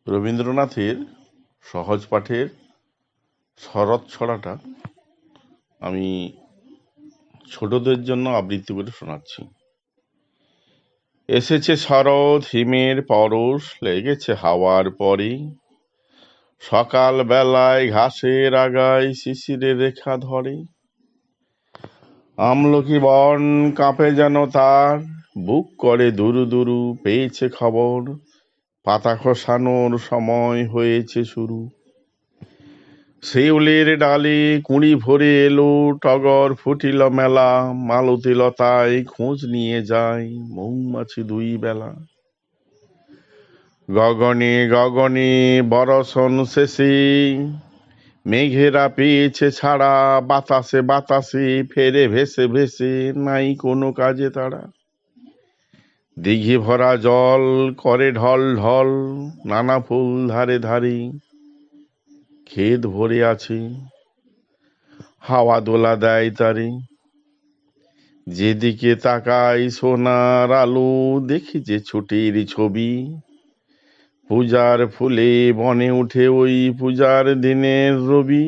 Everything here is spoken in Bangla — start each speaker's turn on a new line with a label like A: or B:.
A: রবীন্দ্রনাথের সহজ পাঠের শরৎ ছড়াটা আমি ছোটদের জন্য আবৃত্তি করে শোনাচ্ছি। এসেছে শরৎ, হিমের পরশ লেগেছে হাওয়ার পরে, সকাল বেলায় ঘাসের আগায় শিশিরের রেখা ধরে, আমলকি বন কাঁপে যেন তার, বুক করে দুরু দুরু পেয়েছে খবর, পাতা খসানোর সময় হয়েছে শুরু। শিউলির ডালে কুঁড়ি ভরে এলো, টগর ফুটিল মেলা, মালতী লতায় খোঁজ নিয়ে যায় মৌমাছি দুই বেলা। গগনে গগনে বরষণ শেষে, মেঘেরা পেয়েছে ছাড়া, বাতাসে বাতাসে ফেরে ভেসে ভেসে, নাই কোনো কাজে তারা। দিঘি ভরা জল করে ঢল ঢল, নানা ফুল ধারে ধারে, ক্ষেত ভরে আছে হাওয়া দোলা দেয় তারে। যেদিকে তাকাই সোনার আলো, দেখি যে ছুটির ছবি, পূজার ফুলে বনে উঠে ওই পূজার দিনের রবি।